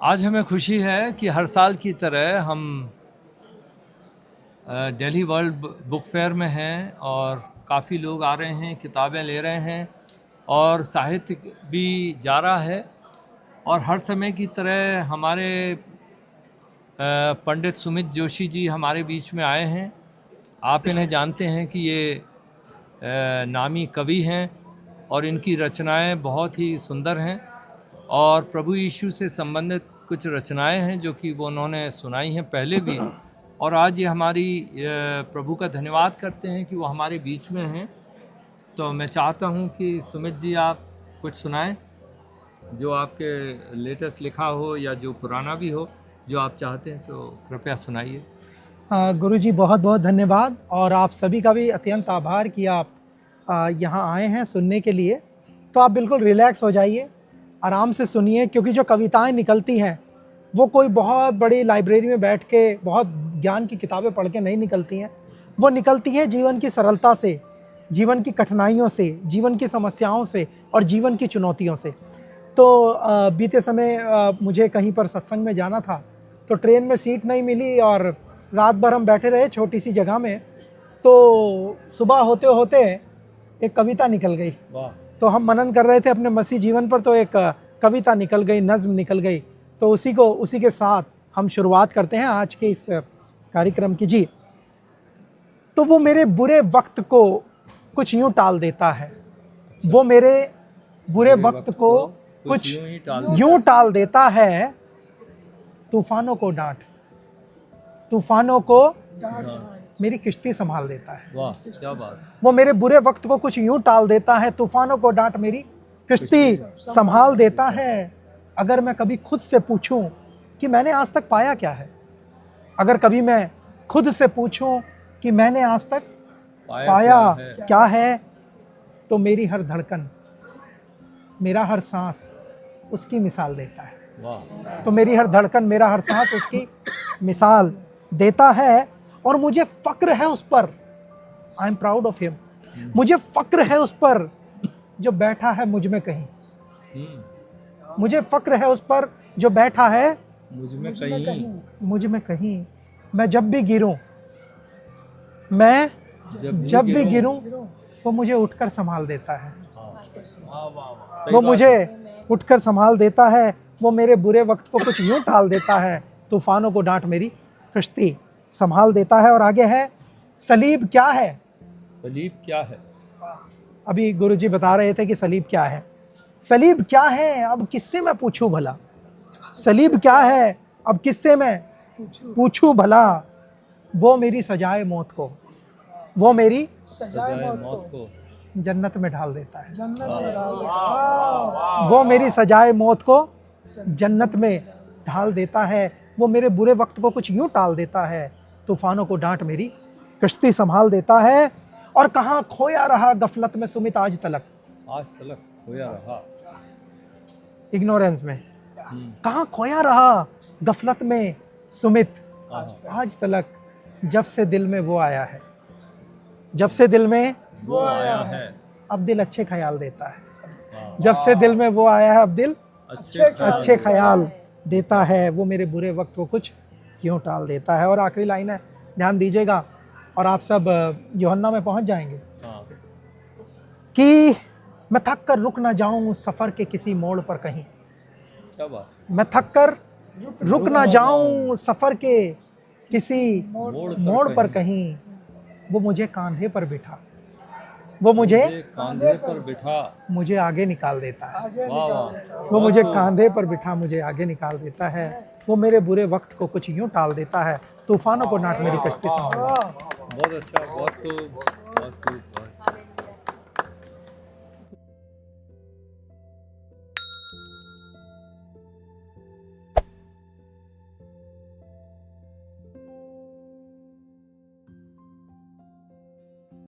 आज हमें खुशी है कि हर साल की तरह हम दिल्ली वर्ल्ड बुक फेयर में हैं और काफ़ी लोग आ रहे हैं, किताबें ले रहे हैं और साहित्य भी जा रहा है। और हर समय की तरह हमारे पंडित सुमित जोशी जी हमारे बीच में आए हैं। आप इन्हें जानते हैं कि ये नामी कवि हैं और इनकी रचनाएं बहुत ही सुंदर हैं और प्रभु यीशु से संबंधित कुछ रचनाएं हैं जो कि वो उन्होंने सुनाई हैं पहले भी, और आज ये हमारी प्रभु का धन्यवाद करते हैं कि वो हमारे बीच में हैं। तो मैं चाहता हूं कि सुमित जी आप कुछ सुनाएं, जो आपके लेटेस्ट लिखा हो या जो पुराना भी हो, जो आप चाहते हैं तो कृपया सुनाइए। गुरुजी बहुत बहुत धन्यवाद, और आप सभी का भी अत्यंत आभार कि आप यहाँ आए हैं सुनने के लिए। तो आप बिल्कुल रिलैक्स हो जाइए, आराम से सुनिए, क्योंकि जो कविताएं निकलती हैं वो कोई बहुत बड़ी लाइब्रेरी में बैठ के बहुत ज्ञान की किताबें पढ़ के नहीं निकलती हैं। वो निकलती हैं जीवन की सरलता से, जीवन की कठिनाइयों से, जीवन की समस्याओं से और जीवन की चुनौतियों से। तो बीते समय मुझे कहीं पर सत्संग में जाना था, तो ट्रेन में सीट नहीं मिली और रात भर हम बैठे रहे छोटी सी जगह में। तो सुबह होते होते एक कविता निकल गई। तो हम मनन कर रहे थे अपने मसीह जीवन पर, तो एक कविता निकल गई, नज़्म निकल गई। तो उसी के साथ हम शुरुआत करते हैं आज के इस कार्यक्रम की जी। तो वो मेरे बुरे वक्त को कुछ यूं टाल देता है, वो मेरे बुरे वक्त को कुछ यूं टाल देता है, तूफानों को डांट, तूफानों को मेरी किश्ती संभाल देता है। वाह, क्या बात। वो मेरे बुरे वक्त को कुछ यूं टाल देता है, तूफानों को डांट मेरी किश्ती संभाल देता है। अगर मैं कभी खुद से पूछूं कि मैंने आज तक पाया क्या है, अगर कभी मैं खुद से पूछूं कि मैंने आज तक पाया क्या है, तो मेरी हर धड़कन, मेरा हर सांस उसकी मिसाल देता है। वाह। तो मेरी हर धड़कन, मेरा हर सांस उसकी मिसाल देता है, और मुझे फ़क्र है उस पर। I am proud of him. मुझे फ़क्र है उस पर जो बैठा है मुझ में कहीं। मुझे फ़क्र है उस पर जो बैठा है मुझ में कहीं। मैं जब भी गिरूं, मैं जब भी गिरूं, वो मुझे उठकर संभाल देता है। वो मुझे उठकर संभाल देता है। वो मेरे बुरे वक्त को कुछ यूं टाल देता है, तूफानों को डांट मेरी कश्ती संभाल देता है। और आगे है, सलीब क्या है। सलीब क्या है। अभी गुरुजी बता रहे थे कि सलीब क्या है। सलीब क्या है, अब किससे मैं पूछूं भला। सलीब क्या है, अब किससे मैं पूछूं भला। वो मेरी सजाए मौत को, वो मेरी सजाए मौत को जन्नत में ढाल देता है। वो मेरी सजाए मौत को जन्नत में ढाल देता है। वो मेरे बुरे वक्त को कुछ यूं टाल देता है, तूफानों को डांट मेरी कश्ती संभाल देता है। और कहाँ खोया रहा गफलत में सुमित आज तलक खोया रहा इग्नोरेंस में। कहाँ खोया रहा गफलत में सुमित आज तलक, जब से दिल में वो आया है, जब से दिल में वो आया है, अब दिल अच्छे ख्याल देता है। जब से दिल में वो आया है, अब दिल अच्छे ख्याल देता है। वो मेरे बुरे वक्त को कुछ यूं टाल देता है। और आखिरी लाइन है, ध्यान दीजिएगा, और आप सब यूहन्ना में पहुंच जाएंगे कि मैं थक कर रुक ना जाऊं सफ़र के किसी मोड़ पर कहीं। क्या बात। मैं थक कर रुक ना जाऊं सफ़र के किसी मोड़ पर कहीं। वो मुझे कांधे पर बिठा, वो मुझे कांधे पर बिठा मुझे आगे निकाल देता है। वाह। वो मुझे कांधे पर बिठा मुझे आगे निकाल देता है। वो मेरे बुरे वक्त को कुछ यूं टाल देता है, तूफानों को डांट मेरी कश्ती संभाल। बहुत अच्छा, बहुत खूब।